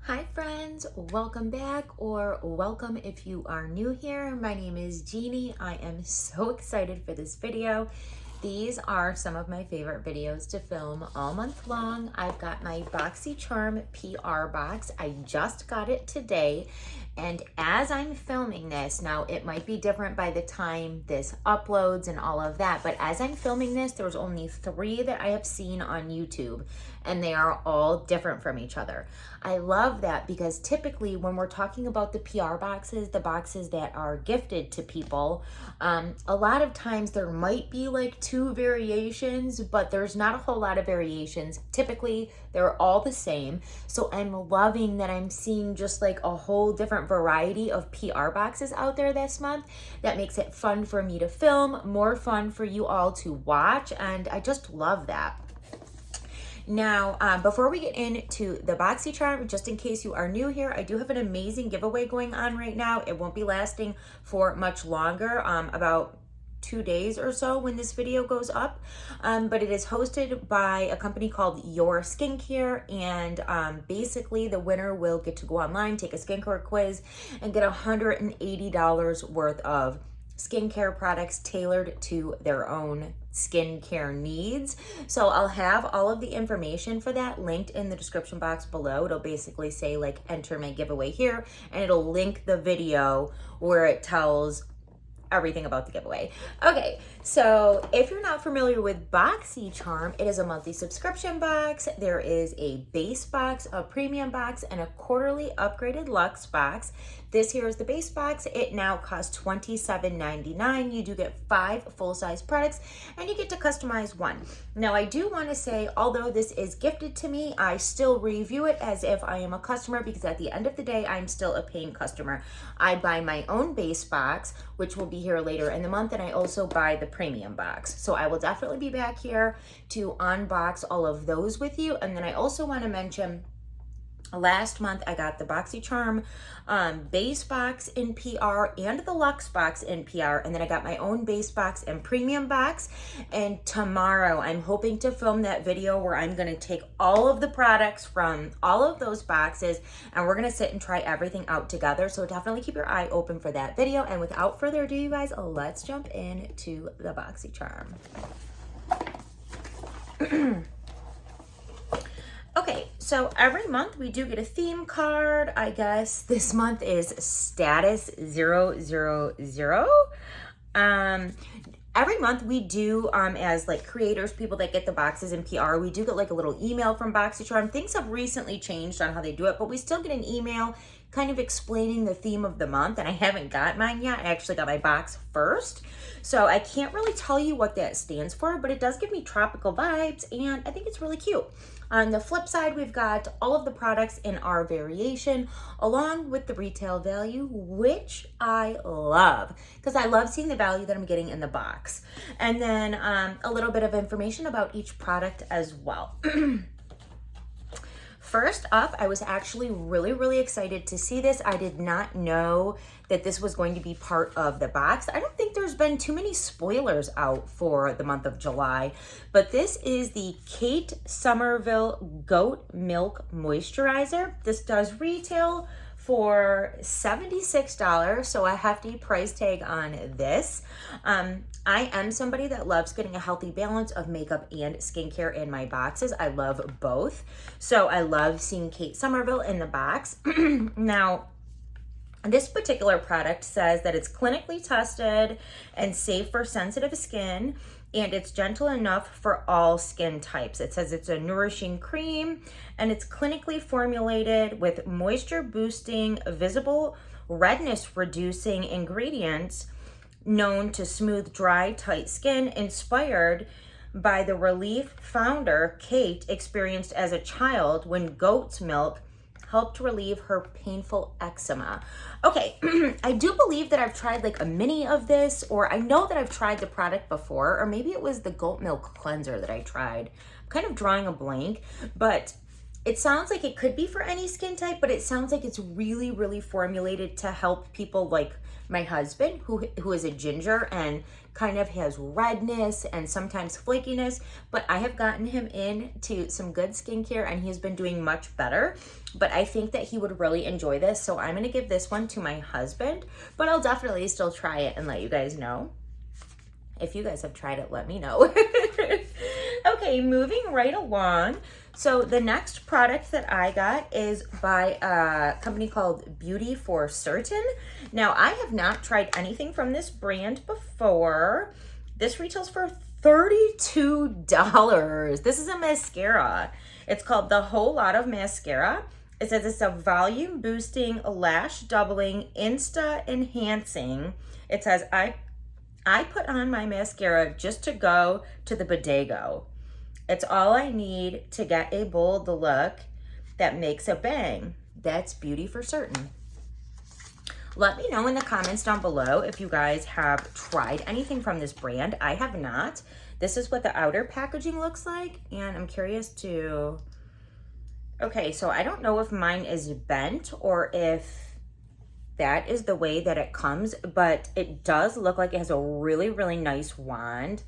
Hi friends, welcome back, or welcome if you are new here. My name is Jeannie. I am so excited for this video. These are some of my favorite videos to film all month long. I've got my BoxyCharm PR box. I just got it today. And as I'm filming this, now it might be different by the time this uploads and all of that, but as I'm filming this, there's only 3 that I have seen on YouTube, and they are all different from each other. I love that because typically when we're talking about the PR boxes, the boxes that are gifted to people, a lot of times there might be like 2 variations, but there's not a whole lot of variations. Typically, they're all the same. So I'm loving that I'm seeing just like a whole different variety of PR boxes out there this month. That makes it fun for me to film, more fun for you all to watch, and I just love that. Now, before we get into the BoxyCharm, just in case you are new here, I do have an amazing giveaway going on right now. It won't be lasting for much longer, about 2 days or so when this video goes up, but it is hosted by a company called Your Skincare, and basically the winner will get to go online, take a skincare quiz, and get $180 worth of skincare products tailored to their own skincare needs. So I'll have all of the information for that linked in the description box below. It'll basically say like enter my giveaway here, and it'll link the video where it tells everything about the giveaway. Okay, so if you're not familiar with BoxyCharm, it is a monthly subscription box. There is a base box, a premium box, and a quarterly upgraded luxe box. This here is the base box. It now costs $27.99. You do get 5 full-size products, and you get to customize 1. Now, I do want to say, although this is gifted to me, I still review it as if I am a customer, because at the end of the day, I'm still a paying customer. I buy my own base box, which will be here later in the month, and I also buy the premium box. So I will definitely be back here to unbox all of those with you. And then I also want to mention, last month I got the BoxyCharm base box in PR and the luxe box in PR, and then I got my own base box and premium box. And tomorrow I'm hoping to film that video where I'm going to take all of the products from all of those boxes, and we're going to sit and try everything out together. So definitely keep your eye open for that video. And without further ado, you guys, let's jump into the BoxyCharm. Okay, so every month we do get a theme card. I guess this month is status 000. Every month we do, as like creators, people that get the boxes in PR, we do get like a little email from BoxyCharm. Things have recently changed on how they do it, but we still get an email kind of explaining the theme of the month, and I haven't got mine yet. I actually got my box first, so I can't really tell you what that stands for, but it does give me tropical vibes, and I think it's really cute. On the flip side, we've got all of the products in our variation, along with the retail value, which I love, because I love seeing the value that I'm getting in the box. And then a little bit of information about each product as well. First up, I was actually really excited to see this. I did not know that this was going to be part of the box. I don't think there's been too many spoilers out for the month of July, but this is the Kate Somerville Goat Milk Moisturizer. This does retail for $76, so a hefty price tag on this. I am somebody that loves getting a healthy balance of makeup and skincare in my boxes. I love both, so I love seeing Kate Somerville in the box. Now, this particular product says that it's clinically tested and safe for sensitive skin, and it's gentle enough for all skin types. It says it's a nourishing cream, and it's clinically formulated with moisture boosting, visible redness reducing ingredients known to smooth dry, tight skin, inspired by the relief founder Kate experienced as a child when goat's milk helped relieve her painful eczema. Okay, I do believe that I've tried like a mini of this, or I know that I've tried the product before, or maybe it was the goat milk cleanser that I tried. I'm kind of drawing a blank, but it sounds like it could be for any skin type, but it sounds like it's really, really formulated to help people like my husband, who is a ginger and kind of has redness and sometimes flakiness, but I have gotten him into some good skincare and he's been doing much better. But I think that he would really enjoy this, so I'm gonna give this one to my husband, but I'll definitely still try it and let you guys know. If you guys have tried it, let me know. Okay, moving right along. So the next product that I got is by a company called Beauty for Certain. Now, I have not tried anything from this brand before. This retails for $32. This is a mascara. It's called the Whole Lot of Mascara. It says it's a volume boosting, lash doubling, insta enhancing. It says, I put on my mascara just to go to the bodega. It's all I need to get a bold look that makes a bang. That's Beauty for Certain. Let me know in the comments down below if you guys have tried anything from this brand. I have not. This is what the outer packaging looks like, and I'm curious to... Okay, so I don't know if mine is bent or if that is the way that it comes, but it does look like it has a really, really nice wand.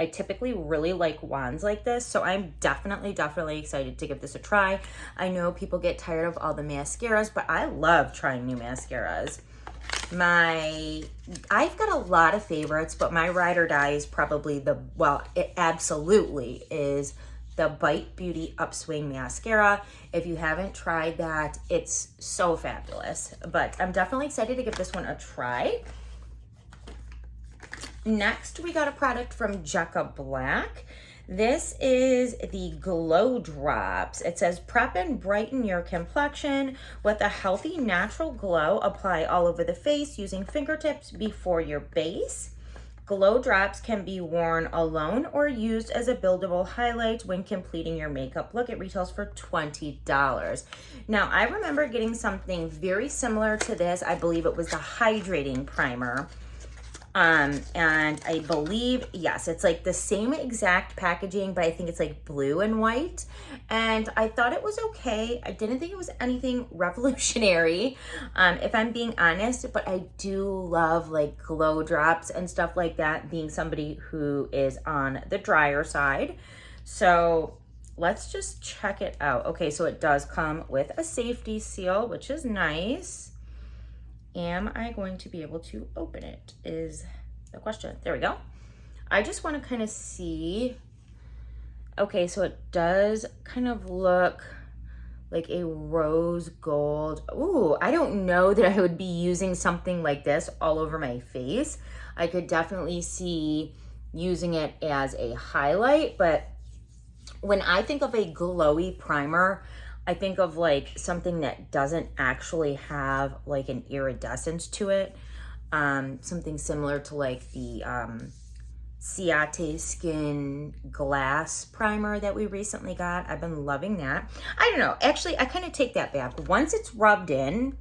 I typically really like wands like this, so I'm definitely excited to give this a try. I know people get tired of all the mascaras, but I love trying new mascaras. I've got a lot of favorites, but my ride or die is probably it absolutely is the Bite Beauty Upswing Mascara. If you haven't tried that, it's so fabulous, but I'm definitely excited to give this one a try. Next, we got a product from Jecca Black. This is the Glow Drops. It says, prep and brighten your complexion with a healthy, natural glow. Apply all over the face using fingertips before your base. Glow Drops can be worn alone or used as a buildable highlight when completing your makeup look. It retails for $20. Now, I remember getting something very similar to this. I believe it was the Hydrating Primer. And I believe, yes, it's like the same exact packaging, but I think it's like blue and white. And I thought it was okay. I didn't think it was anything revolutionary, if I'm being honest, but I do love like glow drops and stuff like that, being somebody who is on the drier side. So let's just check it out. Okay, so it does come with a safety seal, which is nice. Am I going to be able to open it is the question. There we go. I just want to kind of see. Okay, so it does kind of look like a rose gold. Ooh, I don't know that I would be using something like this all over my face. I could definitely see using it as a highlight, but when I think of a glowy primer, I think of like something that doesn't actually have like an iridescence to it. Something similar to like the Ciate Skin Glass Primer that we recently got. I've been loving that. I don't know. Actually, I kind of take that back. Once it's rubbed in,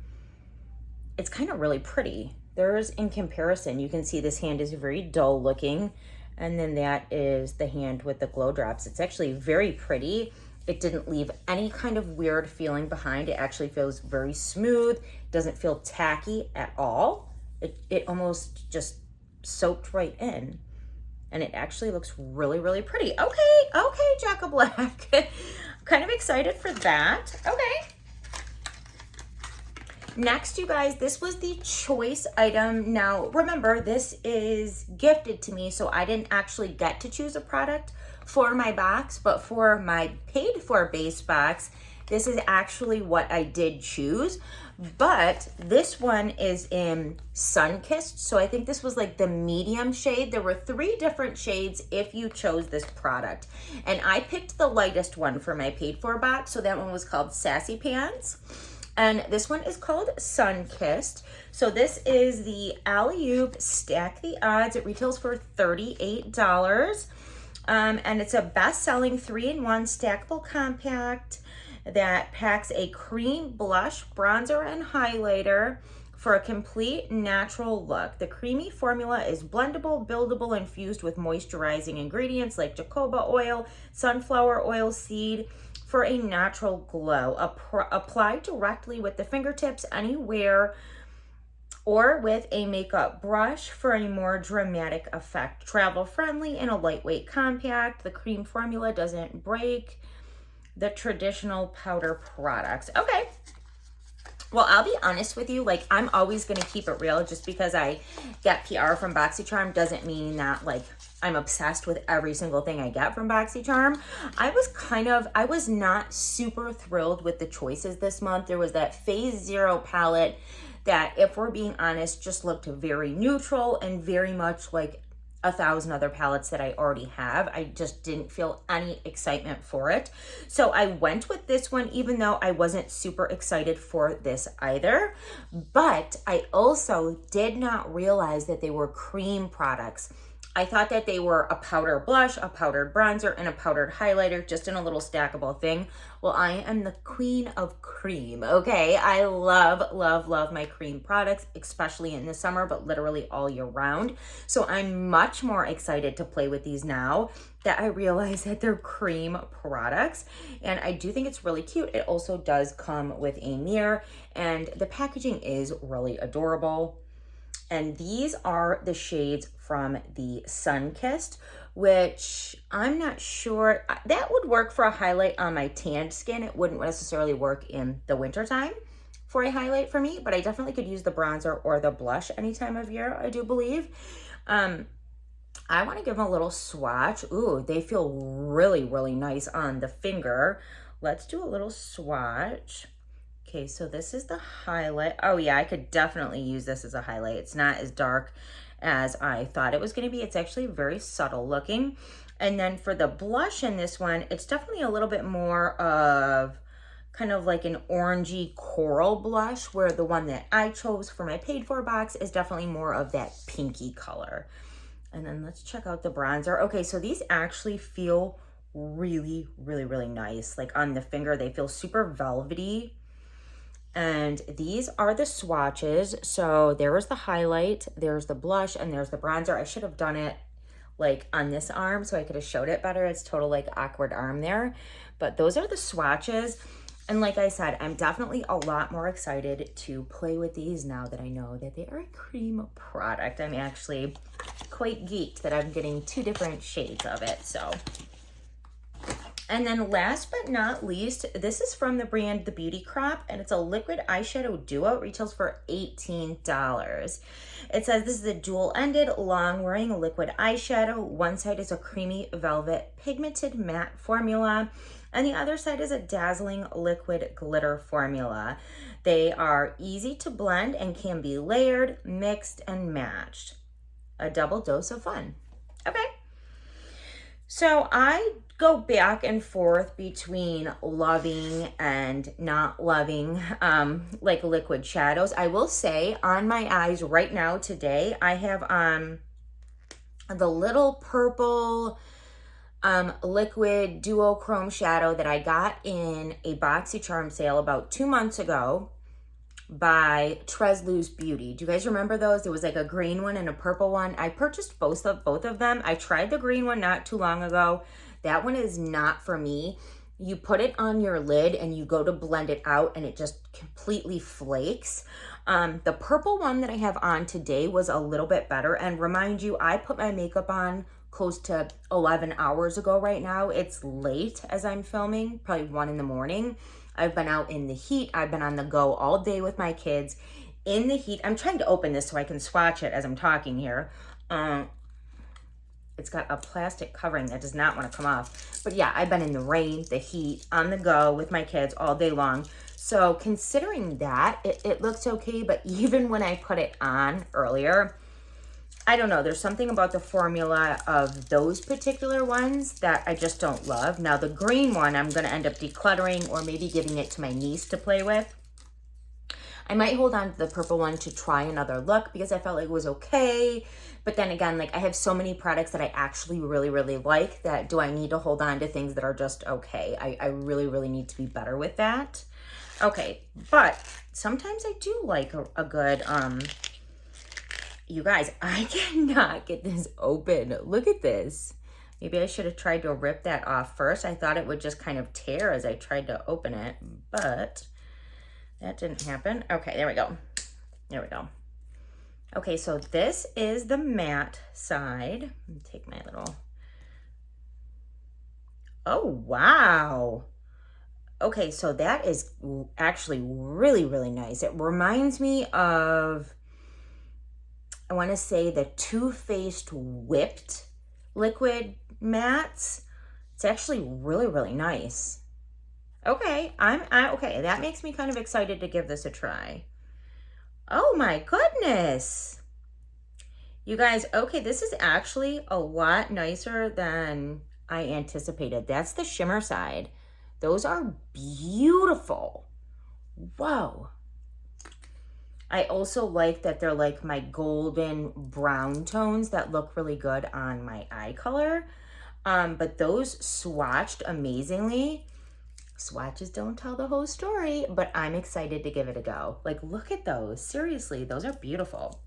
it's kind of really pretty. There's, in comparison, you can see this hand is very dull looking. And then that is the hand with the glow drops. It's actually very pretty. It didn't leave any kind of weird feeling behind. It actually feels very smooth. Doesn't feel tacky at all. It almost just soaked right in. And it actually looks really, really pretty. Okay, Jecca Black. Kind of excited for that. Okay. Next, you guys, this was the choice item. Now, remember, this is gifted to me, so I didn't actually get to choose a product for my box, but for my paid for base box, this is actually what I did choose. But this one is in Sun-Kissed, so I think this was like the medium shade. There were 3 different shades if you chose this product. And I picked the lightest one for my paid for box, so that one was called Sassy Pants. And this one is called Sun-Kissed. So this is the Alleyoop Stack the Odds. It retails for $38. And it's a best-selling 3-in-1 stackable compact that packs a cream blush, bronzer, and highlighter for a complete natural look. The creamy formula is blendable, buildable, infused with moisturizing ingredients like jojoba oil, sunflower oil seed, for a natural glow. Apply directly with the fingertips anywhere or with a makeup brush for a more dramatic effect. Travel friendly and a lightweight compact. The cream formula doesn't break the traditional powder products. Okay. Well, I'll be honest with you, like, I'm always going to keep it real. Just because I get PR from BoxyCharm doesn't mean that, like, I'm obsessed with every single thing I get from BoxyCharm. I was not super thrilled with the choices this month. There was that Phase Zero palette that, if we're being honest, just looked very neutral and very much like 1,000 other palettes that I already have. I just didn't feel any excitement for it. So I went with this one, even though I wasn't super excited for this either. But I also did not realize that they were cream products. I thought that they were a powder blush, a powdered bronzer, and a powdered highlighter, just in a little stackable thing. Well, I am the queen of cream, okay? I love, love, love my cream products, especially in the summer, but literally all year round. So I'm much more excited to play with these now that I realize that they're cream products. And I do think it's really cute. It also does come with a mirror, and the packaging is really adorable. And these are the shades from the Sun-Kissed, which I'm not sure, that would work for a highlight on my tanned skin. It wouldn't necessarily work in the wintertime for a highlight for me, but I definitely could use the bronzer or the blush any time of year, I do believe. I want to give them a little swatch. Ooh, they feel really, really nice on the finger. Let's do a little swatch. Okay, so this is the highlight. Oh yeah, I could definitely use this as a highlight. It's not as dark as I thought it was going to be. It's actually very subtle looking. And then for the blush in this one, it's definitely a little bit more of kind of like an orangey coral blush, where the one that I chose for my paid for box is definitely more of that pinky color. And then let's check out the bronzer. Okay, so these actually feel really, really, really nice. Like on the finger, they feel super velvety. And these are the swatches. So there was the highlight, there's the blush, and there's the bronzer. I should have done it like on this arm so I could have showed it better. It's total like awkward arm there. But those are the swatches. And like I said, I'm definitely a lot more excited to play with these now that I know that they are a cream product. I'm actually quite geeked that I'm getting 2 different shades of it. So. And then last but not least, this is from the brand The Beauty Crop, and it's a liquid eyeshadow duo. It retails for $18. It says this is a dual-ended, long-wearing liquid eyeshadow. One side is a creamy velvet pigmented matte formula, and the other side is a dazzling liquid glitter formula. They are easy to blend and can be layered, mixed, and matched. A double dose of fun. Okay. So I go back and forth between loving and not loving like liquid shadows. I will say on my eyes right now today, I have the little purple liquid duochrome shadow that I got in a BoxyCharm sale about 2 months ago by Loose Beauty. Do you guys remember those? There was like a green one and a purple one. I purchased both of them. I tried the green one not too long ago. That one is not for me. You put it on your lid and you go to blend it out and it just completely flakes. The purple one that I have on today was a little bit better. And remind you, I put my makeup on close to 11 hours ago right now. It's late as I'm filming, probably 1 in the morning. I've been out in the heat. I've been on the go all day with my kids in the heat. I'm trying to open this so I can swatch it as I'm talking here. It's got a plastic covering that does not want to come off. But yeah, I've been in the rain, the heat, on the go with my kids all day long. So considering that, it looks okay. But even when I put it on earlier, I don't know. There's something about the formula of those particular ones that I just don't love. Now, the green one, I'm going to end up decluttering or maybe giving it to my niece to play with. I might hold on to the purple one to try another look because I felt like it was okay. But then again, like I have so many products that I actually really, really like that do I need to hold on to things that are just okay? I really, really need to be better with that. Okay, but sometimes I do like a good, you guys, I cannot get this open. Look at this. Maybe I should have tried to rip that off first. I thought it would just kind of tear as I tried to open it, but that didn't happen. Okay, there we go. There we go. Okay, so this is the matte side. Let me take my little... Oh, wow. Okay, so that is actually really, really nice. It reminds me of, I want to say, the Too Faced Whipped liquid mattes. It's actually really, really nice. Okay, okay, that makes me kind of excited to give this a try. Oh my goodness. You guys, okay, this is actually a lot nicer than I anticipated. That's the shimmer side. Those are beautiful. Whoa. I also like that they're like my golden brown tones that look really good on my eye color. But those swatched amazingly. Swatches don't tell the whole story, but I'm excited to give it a go. Like, look at those. Seriously, those are beautiful.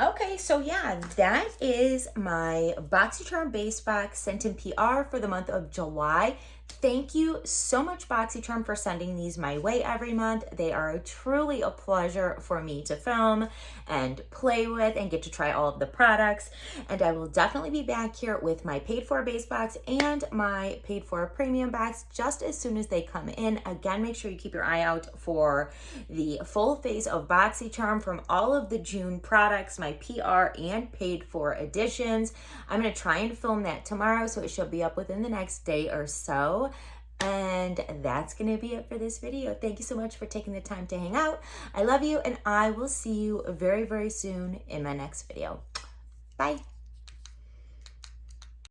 Okay, so yeah, that is my BoxyCharm base box sent in PR for the month of July. Thank you so much, BoxyCharm, for sending these my way every month. They are truly a pleasure for me to film and play with and get to try all of the products. And I will definitely be back here with my paid for base box and my paid for premium box just as soon as they come in. Again, make sure you keep your eye out for the full face of BoxyCharm from all of the June products, my PR and paid for editions. I'm going to try and film that tomorrow, so it should be up within the next day or so. And that's going to be it for this video. Thank you so much for taking the time to hang out. I love you, and I will see you very, very soon in my next video. Bye.